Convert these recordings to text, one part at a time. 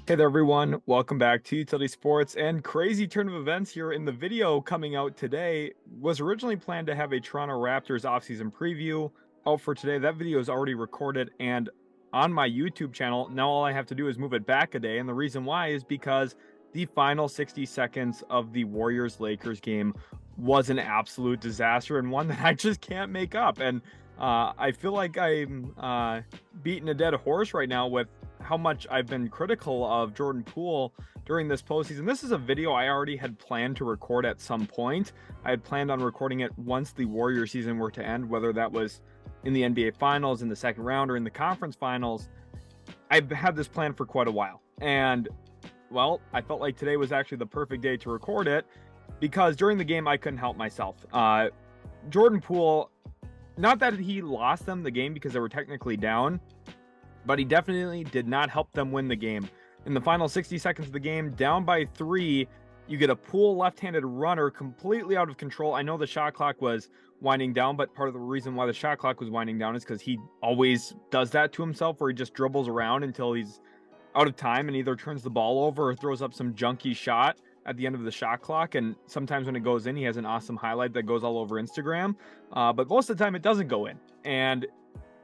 Hey there, everyone. Welcome back to Utility Sports, and crazy turn of events here. In the video coming out today was originally planned to have a Toronto Raptors offseason preview out for today. That video is already recorded and on my YouTube channel. Now all I have to do is move it back a day, and the reason why is because the final 60 seconds of the Warriors-Lakers game was an absolute disaster and one that I just can't make up. And I feel like I'm beating a dead horse right now with how much I've been critical of Jordan Poole during this postseason. This is a video I already had planned to record at some point. I had planned on recording it once the Warrior season were to end, whether that was in the NBA Finals, in the second round, or in the conference finals. I've had this plan for quite a while. And, well, I felt like today was actually the perfect day to record it because during the game, I couldn't help myself. Jordan Poole, not that he lost them the game because they were technically down, but he definitely did not help them win the game. In the final 60 seconds of the game, down by 3, you get a Poole left-handed runner completely out of control. I know the shot clock was winding down, but part of the reason why the shot clock was winding down is because he always does that to himself, where he just dribbles around until he's out of time and either turns the ball over or throws up some junky shot at the end of the shot clock. And sometimes when it goes in, he has an awesome highlight that goes all over Instagram. But most of the time it doesn't go in. And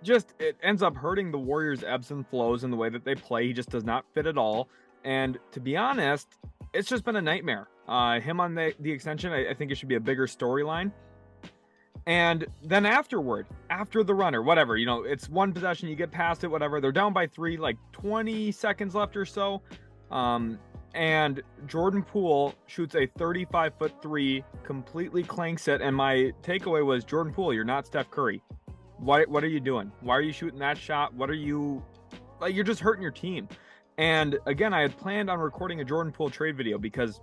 it ends up hurting the Warriors' ebbs and flows in the way that they play. He just does not fit at all. And to be honest, it's just been a nightmare. Him on the extension, I think it should be a bigger storyline. And then after the runner, whatever, it's one possession, you get past it, whatever. They're down by 3, like 20 seconds left or so. And Jordan Poole shoots a 35-foot 3, completely clanks it. And my takeaway was, Jordan Poole, you're not Steph Curry. What are you doing? Why are you shooting that shot? What are you, like, you're just hurting your team. And again, I had planned on recording a Jordan Poole trade video because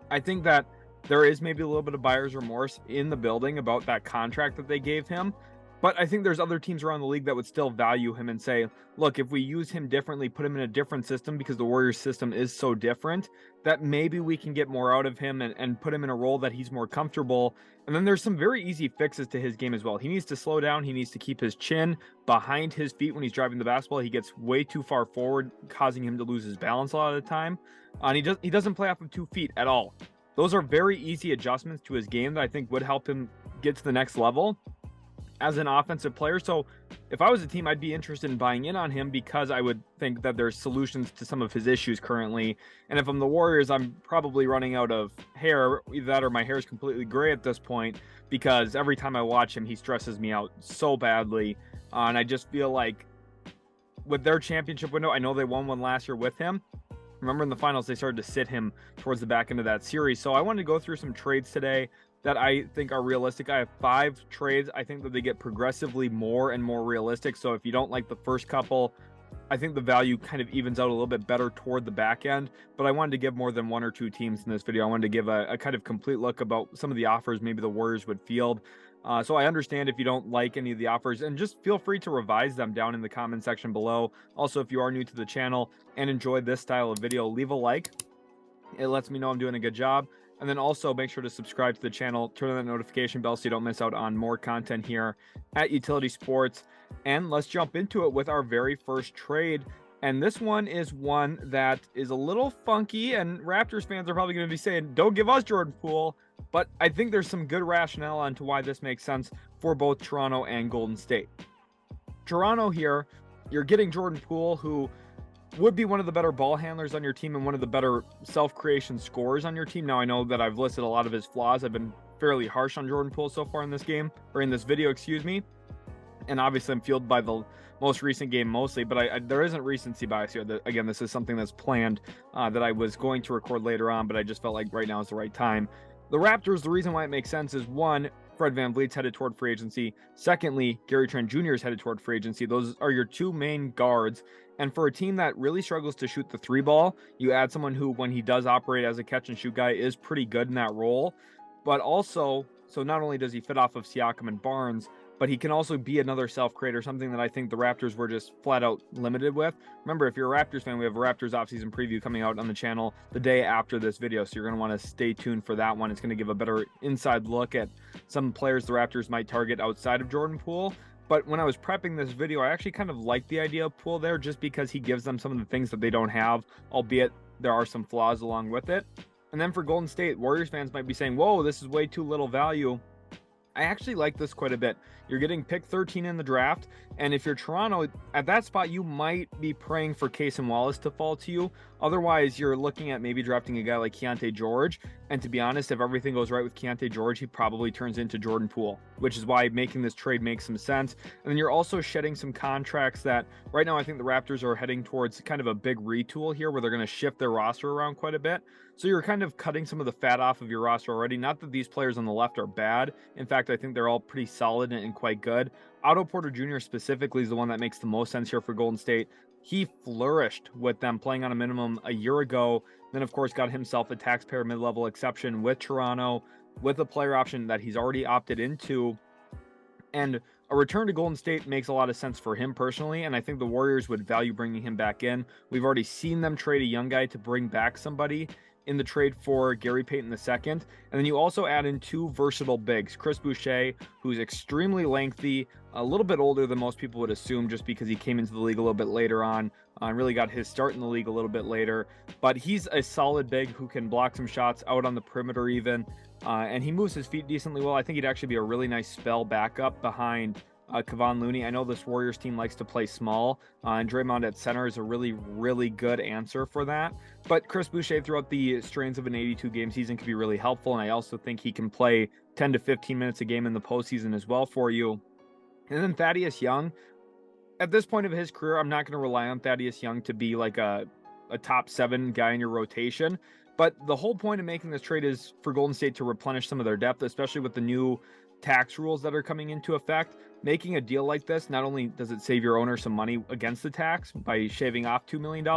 I think that there is maybe a little bit of buyer's remorse in the building about that contract that they gave him. But I think there's other teams around the league that would still value him and say, look, if we use him differently, put him in a different system, because the Warriors system is so different, that maybe we can get more out of him and put him in a role that he's more comfortable. And then there's some very easy fixes to his game as well. He needs to slow down. He needs to keep his chin behind his feet when he's driving the basketball. He gets way too far forward, causing him to lose his balance a lot of the time. And he doesn't play off of 2 feet at all. Those are very easy adjustments to his game that I think would help him get to the next level as an offensive player. So if I was a team, I'd be interested in buying in on him because I would think that there's solutions to some of his issues currently. And if I'm the Warriors, I'm probably running out of hair. Either that or my hair is completely gray at this point, because every time I watch him, he stresses me out so badly. And I just feel like with their championship window, I know they won one last year with him. Remember in the finals, they started to sit him towards the back end of that series. So I wanted to go through some trades today that I think are realistic. I have 5 trades. I think that they get progressively more and more realistic. So if you don't like the first couple, I think the value kind of evens out a little bit better toward the back end. But I wanted to give more than 1 or 2 teams in this video. I wanted to give a kind of complete look about some of the offers maybe the Warriors would field. So I understand if you don't like any of the offers, and just feel free to revise them down in the comment section below. Also, if you are new to the channel and enjoy this style of video, leave a like. It lets me know I'm doing a good job. And then also make sure to subscribe to the channel, turn on that notification bell so you don't miss out on more content here at Utility Sports. And let's jump into it with our very first trade. And this one is one that is a little funky, and Raptors fans are probably going to be saying, don't give us Jordan Poole. But I think there's some good rationale on to why this makes sense for both Toronto and Golden State. Toronto here, you're getting Jordan Poole, who would be one of the better ball handlers on your team and one of the better self-creation scorers on your team. Now, I know that I've listed a lot of his flaws. I've been fairly harsh on Jordan Poole so far in this game, or in this video, excuse me. And obviously I'm fueled by the most recent game mostly, but there isn't recency bias here. Again, this is something that's planned that I was going to record later on, but I just felt like right now is the right time. The Raptors, the reason why it makes sense is, 1, Fred VanVleet's headed toward free agency. Secondly, Gary Trent Jr. is headed toward free agency. Those are your 2 main guards. And for a team that really struggles to shoot the 3 ball, you add someone who, when he does operate as a catch and shoot guy, is pretty good in that role. But also, so not only does he fit off of Siakam and Barnes, but he can also be another self-creator, something that I think the Raptors were just flat out limited with. Remember, if you're a Raptors fan, we have a Raptors offseason preview coming out on the channel the day after this video, so you're going to want to stay tuned for that one. It's going to give a better inside look at some players the Raptors might target outside of Jordan Poole. But when I was prepping this video, I actually kind of like the idea of Poole there just because he gives them some of the things that they don't have, albeit there are some flaws along with it. And then for Golden State, Warriors fans might be saying, whoa, this is way too little value. I actually like this quite a bit. You're getting pick 13 in the draft, and if you're Toronto, at that spot, you might be praying for Case and Wallace to fall to you. Otherwise, you're looking at maybe drafting a guy like Keontae George, and to be honest, if everything goes right with Keontae George, he probably turns into Jordan Poole, which is why making this trade makes some sense. And then you're also shedding some contracts that right now I think the Raptors are heading towards kind of a big retool here where they're going to shift their roster around quite a bit. So you're kind of cutting some of the fat off of your roster already. Not that these players on the left are bad. In fact, I think they're all pretty solid and quite good. Otto Porter Jr. specifically is the one that makes the most sense here for Golden State. He flourished with them playing on a minimum a year ago. Then, of course, got himself a taxpayer mid-level exception with Toronto, with a player option that he's already opted into. And a return to Golden State makes a lot of sense for him personally, and I think the Warriors would value bringing him back in. We've already seen them trade a young guy to bring back somebody in the trade for Gary Payton II. And then you also add in two versatile bigs, Chris Boucher, who's extremely lengthy, a little bit older than most people would assume just because he came into the league a little bit later on and really got his start in the league a little bit later. But he's a solid big who can block some shots out on the perimeter even. And he moves his feet decently well. I think he'd actually be a really nice spell backup behind Kevon Looney. I know this Warriors team likes to play small, and Draymond at center is a really, really good answer for that. But Chris Boucher throughout the strains of an 82-game season can be really helpful, and I also think he can play 10 to 15 minutes a game in the postseason as well for you. And then Thaddeus Young, at this point of his career, I'm not going to rely on Thaddeus Young to be like a top 7 guy in your rotation. But the whole point of making this trade is for Golden State to replenish some of their depth, especially with the new tax rules that are coming into effect. Making a deal like this, not only does it save your owner some money against the tax by shaving off $2 million,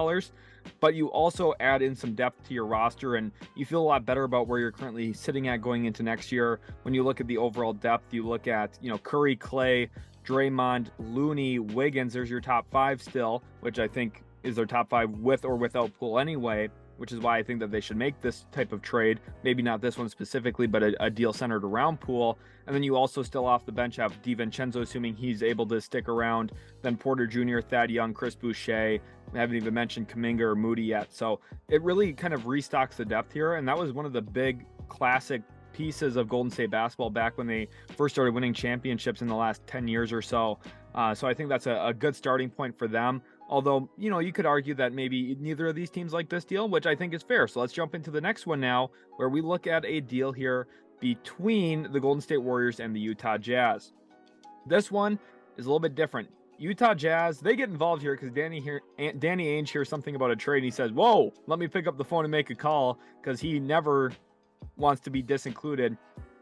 but you also add in some depth to your roster and you feel a lot better about where you're currently sitting at going into next year. When you look at the overall depth, you look at, Curry, Clay, Draymond, Looney, Wiggins, there's your top 5 still, which I think is their top 5 with or without Poole anyway, which is why I think that they should make this type of trade. Maybe not this one specifically, but a deal centered around Poole. And then you also still off the bench have DiVincenzo, assuming he's able to stick around. Then Porter Jr., Thad Young, Chris Boucher. I haven't even mentioned Kuminga or Moody yet. So it really kind of restocks the depth here. And that was one of the big classic pieces of Golden State basketball back when they first started winning championships in the last 10 years or so. So I think that's a good starting point for them. Although, you could argue that maybe neither of these teams like this deal, which I think is fair. So let's jump into the next one now, where we look at a deal here between the Golden State Warriors and the Utah Jazz. This one is a little bit different. Utah Jazz, they get involved here because Danny Ainge hears something about a trade and he says, whoa, let me pick up the phone and make a call, because he never wants to be disincluded.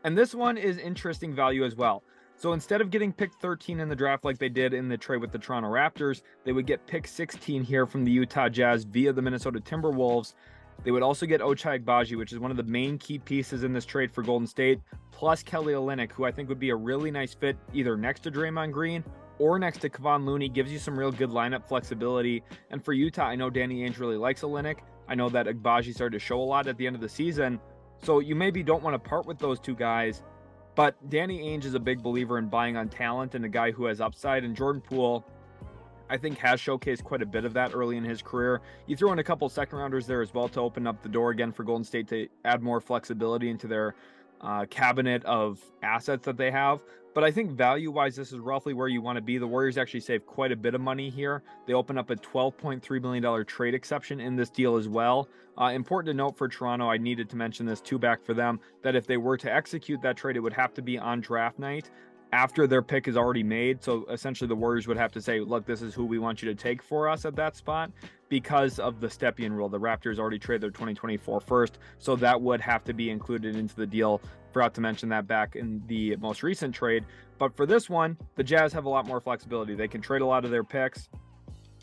And this one is interesting value as well. So instead of getting pick 13 in the draft like they did in the trade with the Toronto Raptors, they would get pick 16 here from the Utah Jazz via the Minnesota Timberwolves. They would also get Ochai Agbaji, which is one of the main key pieces in this trade for Golden State, plus Kelly Olynyk, who I think would be a really nice fit either next to Draymond Green or next to Kevon Looney. Gives you some real good lineup flexibility. And for Utah, I know Danny Ainge really likes Olynyk. I know that Agbaji started to show a lot at the end of the season. So you maybe don't want to part with those two guys. But Danny Ainge is a big believer in buying on talent and a guy who has upside. And Jordan Poole, I think, has showcased quite a bit of that early in his career. You throw in a couple second rounders there as well to open up the door again for Golden State to add more flexibility into their cabinet of assets that they have. But I think value-wise, this is roughly where you want to be. The Warriors actually save quite a bit of money here. They open up a $12.3 million trade exception in this deal as well. Important to note for Toronto, I needed to mention this too back for them, that if they were to execute that trade, it would have to be on draft night after their pick is already made. So essentially the Warriors would have to say, look, this is who we want you to take for us at that spot because of the Stepien rule. The Raptors already traded their 2024 first, so that would have to be included into the deal. Forgot to mention that back in the most recent trade. But for this one, the Jazz have a lot more flexibility. They can trade a lot of their picks.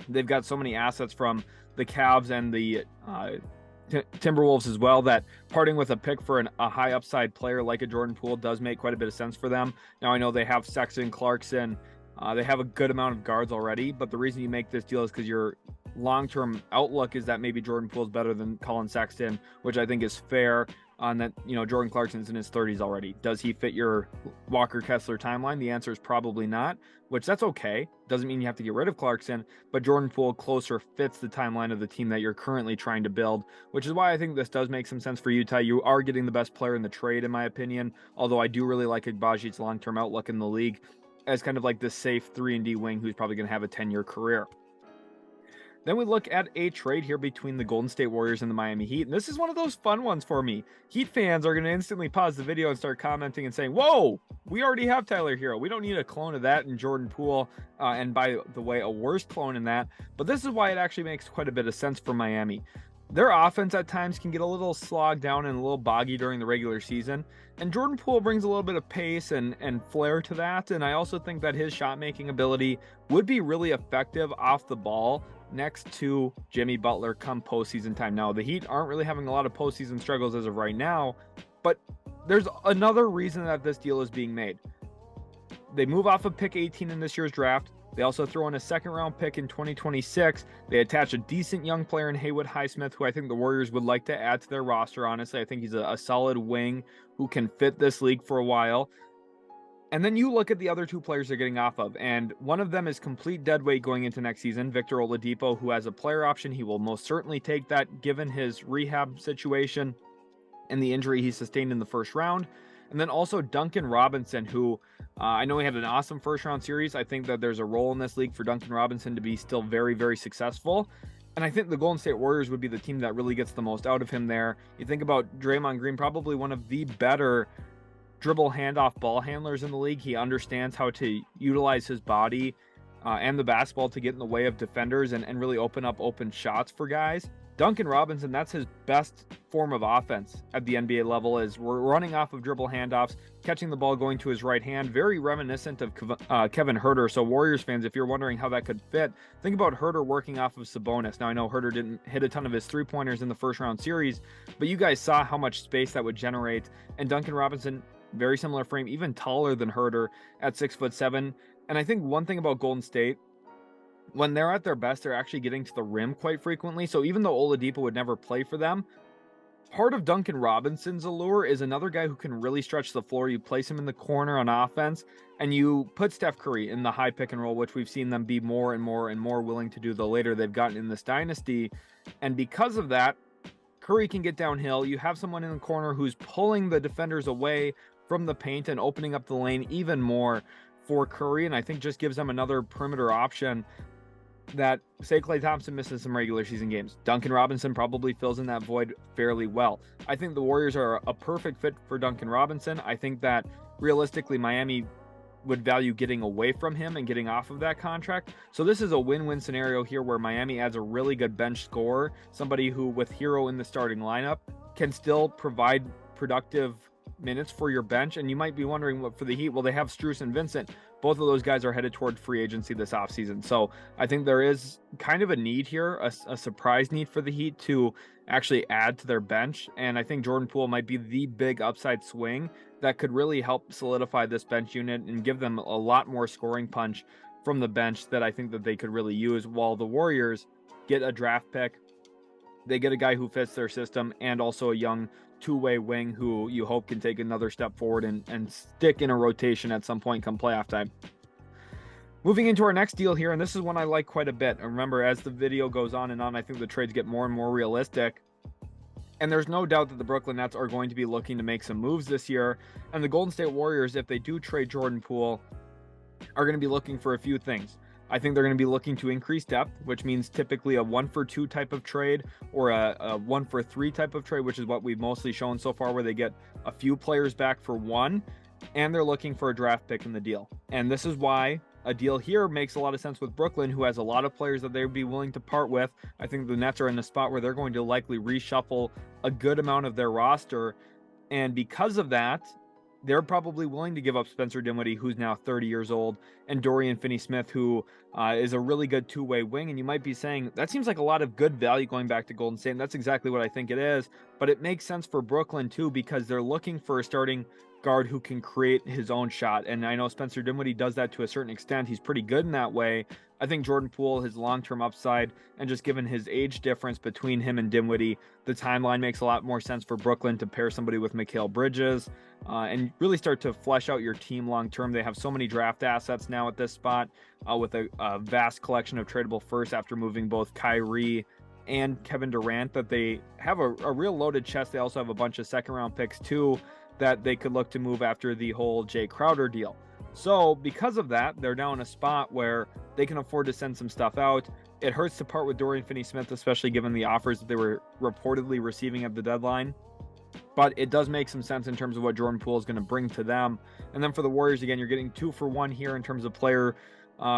They've got so many assets from the Cavs and the Timberwolves as well, that parting with a pick for a high upside player like a Jordan Poole does make quite a bit of sense for them. Now I know they have Sexton, Clarkson, they have a good amount of guards already, but the reason you make this deal is because your long-term outlook is that maybe Jordan Poole is better than Colin Sexton, which I think is fair. on that, Jordan Clarkson's in his 30s already. Does he fit your Walker Kessler timeline? The answer is probably not, which that's okay. Doesn't mean you have to get rid of Clarkson, but Jordan Poole closer fits the timeline of the team that you're currently trying to build, which is why I think this does make some sense for Utah. You are getting the best player in the trade, in my opinion, although I do really like Agbaji's long-term outlook in the league as kind of like this safe 3-and-D wing who's probably going to have a 10-year career. Then we look at a trade here between the Golden State Warriors and the Miami Heat. And this is one of those fun ones for me. Heat fans are going to instantly pause the video and start commenting and saying, whoa, we already have Tyler Hero. We don't need a clone of that in Jordan Poole. And by the way, a worse clone in that. But this is why it actually makes quite a bit of sense for Miami. Their offense at times can get a little slogged down and a little boggy during the regular season. And Jordan Poole brings a little bit of pace and flair to that. And I also think that his shot-making ability would be really effective off the ball next to Jimmy Butler come postseason time. Now, the Heat aren't really having a lot of postseason struggles as of right now, but there's another reason that this deal is being made. They move off of pick 18 in this year's draft. They also throw in a second-round pick in 2026. They attach a decent young player in Haywood Highsmith, who I think the Warriors would like to add to their roster, honestly. I think he's a solid wing who can fit this league for a while. And then you look at the other two players they're getting off of, and one of them is complete dead weight going into next season, Victor Oladipo, who has a player option. He will most certainly take that given his rehab situation and the injury he sustained in the first round. And then also Duncan Robinson, who I know he had an awesome first-round series. I think that there's a role in this league for Duncan Robinson to be still very, very successful. And I think the Golden State Warriors would be the team that really gets the most out of him there. You think about Draymond Green, probably one of the better dribble handoff ball handlers in the league. He understands how to utilize his body and the basketball to get in the way of defenders and really open up open shots for guys. Duncan Robinson, that's his best form of offense at the NBA level, is we're running off of dribble handoffs, catching the ball going to his right hand, very reminiscent of Kevin Huerter. So Warriors fans, if you're wondering how that could fit, think about Huerter working off of Sabonis. Now, I know Huerter didn't hit a ton of his three-pointers in the first-round series, but you guys saw how much space that would generate. And Duncan Robinson, very similar frame, even taller than Huerter at 6'7". And I think one thing about Golden State, when they're at their best, they're actually getting to the rim quite frequently. So even though Oladipo would never play for them, part of Duncan Robinson's allure is another guy who can really stretch the floor. You place him in the corner on offense, and you put Steph Curry in the high pick and roll, which we've seen them be more and more willing to do the later they've gotten in this dynasty. And because of that, Curry can get downhill. You have someone in the corner who's pulling the defenders away from the paint and opening up the lane even more for Curry, and I think just gives them another perimeter option that, say, Klay Thompson misses some regular season games. Duncan Robinson probably fills in that void fairly well. I think the Warriors are a perfect fit for Duncan Robinson. I think that realistically Miami would value getting away from him and getting off of that contract. So this is a win-win scenario here where Miami adds a really good bench scorer, somebody who with Hero in the starting lineup can still provide productive minutes for your bench. And you might be wondering, what for the Heat? Well, they have Strus and Vincent. Both of those guys are headed toward free agency this offseason. So I think there is kind of a need here, a surprise need for the Heat to actually add to their bench. And I think Jordan Poole might be the big upside swing that could really help solidify this bench unit and give them a lot more scoring punch from the bench that I think that they could really use, while the Warriors get a draft pick. They get a guy who fits their system and also a young two-way wing who you hope can take another step forward and stick in a rotation at some point come playoff time. Moving into our next deal here, and this is one I like quite a bit. And remember, as the video goes on and on, I think the trades get more and more realistic. And there's no doubt that the Brooklyn Nets are going to be looking to make some moves this year. And the Golden State Warriors, if they do trade Jordan Poole, are going to be looking for a few things. I think they're going to be looking to increase depth, which means typically a 1-for-2 type of trade or a 1-for-3 type of trade, which is what we've mostly shown so far, where they get a few players back for one, and they're looking for a draft pick in the deal. And this is why a deal here makes a lot of sense with Brooklyn, who has a lot of players that they'd be willing to part with. I think the Nets are in a spot where they're going to likely reshuffle a good amount of their roster. And because of that, they're probably willing to give up Spencer Dinwiddie, who's now 30 years old, and Dorian Finney-Smith, who is a really good two-way wing. And you might be saying, that seems like a lot of good value going back to Golden State, and that's exactly what I think it is. But it makes sense for Brooklyn, too, because they're looking for a starting guard who can create his own shot. And I know Spencer Dinwiddie does that to a certain extent. He's pretty good in that way. I think Jordan Poole, his long-term upside, and just given his age difference between him and Dinwiddie, the timeline makes a lot more sense for Brooklyn to pair somebody with Mikal Bridges and really start to flesh out your team long-term. They have so many draft assets now at this spot with a vast collection of tradable firsts after moving both Kyrie and Kevin Durant, that they have a real loaded chest. They also have a bunch of second-round picks too that they could look to move after the whole Jay Crowder deal. So because of that, they're now in a spot where they can afford to send some stuff out. It hurts to part with Dorian Finney-Smith, especially given the offers that they were reportedly receiving at the deadline. But it does make some sense in terms of what Jordan Poole is going to bring to them. And then for the Warriors, again, you're getting 2 for 1 here in terms of player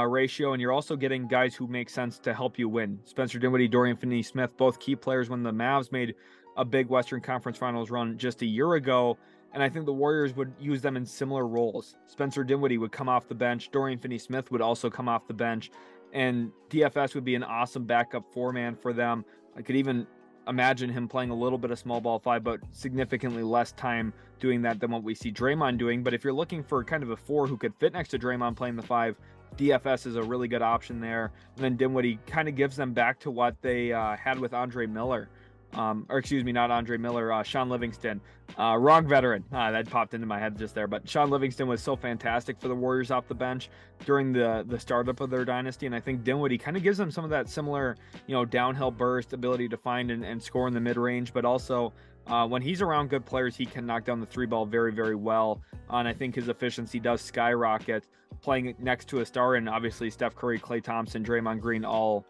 ratio, and you're also getting guys who make sense to help you win. Spencer Dinwiddie, Dorian Finney-Smith, both key players when the Mavs made a big Western Conference Finals run just a year ago. And I think the Warriors would use them in similar roles. Spencer Dinwiddie would come off the bench. Dorian Finney-Smith would also come off the bench. And DFS would be an awesome backup 4-man for them. I could even imagine him playing a little bit of small ball 5, but significantly less time doing that than what we see Draymond doing. But if you're looking for kind of a 4 who could fit next to Draymond playing the 5, DFS is a really good option there. And then Dinwiddie kind of gives them back to what they had with Andre Miller. Or excuse me, not Andre Miller, Sean Livingston. Wrong veteran. That popped into my head just there. But Sean Livingston was so fantastic for the Warriors off the bench during the startup of their dynasty. And I think Dinwiddie kind of gives them some of that similar, downhill burst, ability to find and score in the mid-range. But also, when he's around good players, he can knock down the 3 ball very, very well. And I think his efficiency does skyrocket playing next to a star. And obviously, Steph Curry, Klay Thompson, Draymond Green all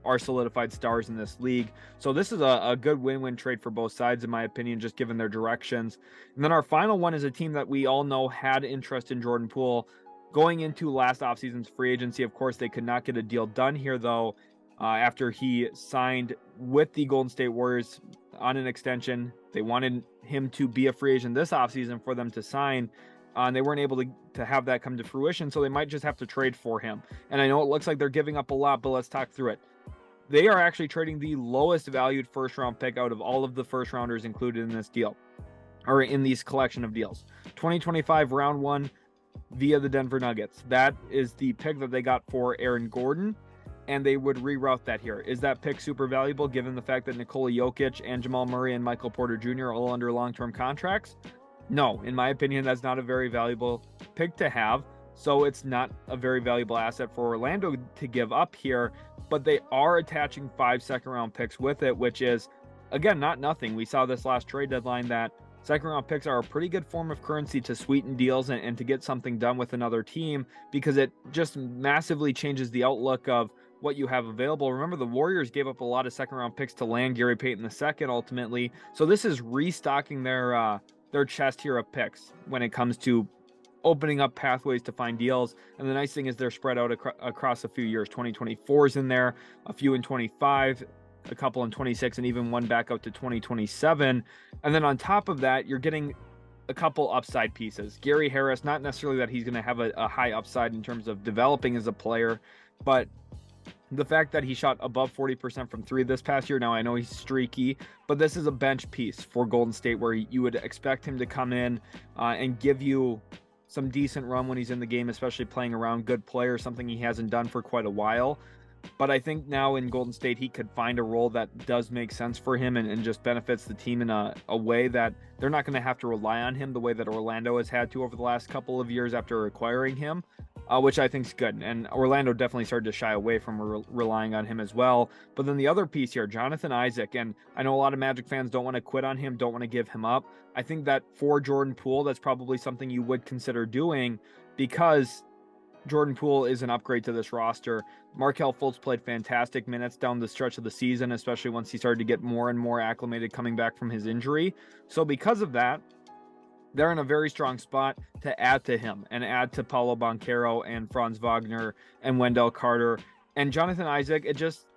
are solidified stars in this league. So this is a good win-win trade for both sides, in my opinion, just given their directions. And then our final one is a team that we all know had interest in Jordan Poole going into last offseason's free agency. Of course, they could not get a deal done here, though, after he signed with the Golden State Warriors on an extension. They wanted him to be a free agent this offseason for them to sign. And they weren't able to have that come to fruition, so they might just have to trade for him. And I know it looks like they're giving up a lot, but let's talk through it. They are actually trading the lowest valued first round pick out of all of the first rounders included in this deal, or in these collection of deals. 2025 round 1 via the Denver Nuggets. That is the pick that they got for Aaron Gordon, and they would reroute that here. Is that pick super valuable given the fact that Nikola Jokic and Jamal Murray and Michael Porter Jr. are all under long-term contracts? No, in my opinion, that's not a very valuable pick to have. So it's not a very valuable asset for Orlando to give up here, but they are attaching 5 second-round picks with it, which is, again, not nothing. We saw this last trade deadline that second-round picks are a pretty good form of currency to sweeten deals and to get something done with another team, because it just massively changes the outlook of what you have available. Remember, the Warriors gave up a lot of second-round picks to land Gary Payton II ultimately, so this is restocking their chest here of picks when it comes to opening up pathways to find deals. And the nice thing is they're spread out across a few years. 2024 is in there, a few in 25, a couple in 26, and even one back out to 2027. And then on top of that, you're getting a couple upside pieces. Gary Harris, not necessarily that he's going to have a high upside in terms of developing as a player, but the fact that he shot above 40% from 3 this past year. Now, I know he's streaky, but this is a bench piece for Golden State where you would expect him to come in and give you some decent run when he's in the game, especially playing around good players, something he hasn't done for quite a while. But I think now in Golden State, he could find a role that does make sense for him and just benefits the team in a way that they're not going to have to rely on him the way that Orlando has had to over the last couple of years after acquiring him, which I think is good. And Orlando definitely started to shy away from relying on him as well. But then the other piece here, Jonathan Isaac, and I know a lot of Magic fans don't want to quit on him, don't want to give him up. I think that for Jordan Poole, that's probably something you would consider doing, because Jordan Poole is an upgrade to this roster. Markelle Fultz played fantastic minutes down the stretch of the season, especially once he started to get more and more acclimated coming back from his injury. So because of that, they're in a very strong spot to add to him and add to Paolo Banchero and Franz Wagner and Wendell Carter. And Jonathan Isaac, it just,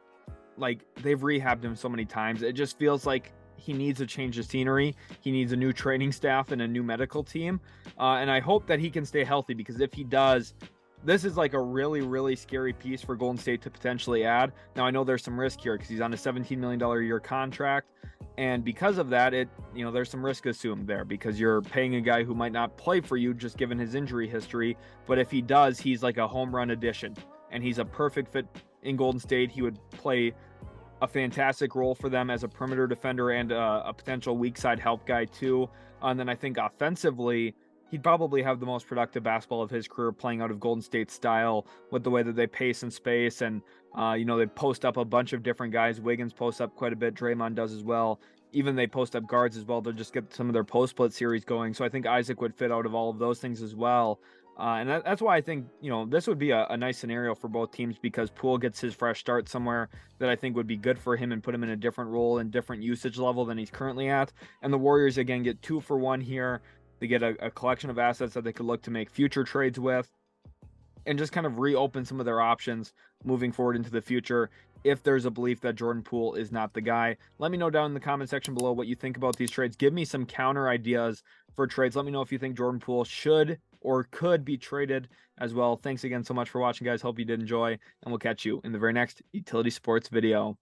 like, they've rehabbed him so many times. It just feels like he needs a change of scenery. He needs a new training staff and a new medical team. And I hope that he can stay healthy, because if he does, this is like a really, really scary piece for Golden State to potentially add. Now, I know there's some risk here because he's on a $17 million a year contract. And because of that, there's some risk assumed there because you're paying a guy who might not play for you just given his injury history. But if he does, he's like a home run addition and he's a perfect fit in Golden State. He would play a fantastic role for them as a perimeter defender and a potential weak side help guy too. And then I think offensively, he'd probably have the most productive basketball of his career playing out of Golden State style with the way that they pace and space. And, they post up a bunch of different guys. Wiggins posts up quite a bit. Draymond does as well. Even they post up guards as well. They'll just get some of their post split series going. So I think Isaac would fit out of all of those things as well. And that's why I think, this would be a nice scenario for both teams because Poole gets his fresh start somewhere that I think would be good for him and put him in a different role and different usage level than he's currently at. And the Warriors, again, get 2-for-1 here. They get a collection of assets that they could look to make future trades with and just kind of reopen some of their options moving forward into the future if there's a belief that Jordan Poole is not the guy. Let me know down in the comment section below what you think about these trades. Give me some counter ideas for trades. Let me know if you think Jordan Poole should or could be traded as well. Thanks again so much for watching, guys. Hope you did enjoy, and we'll catch you in the very next Utility Sports video.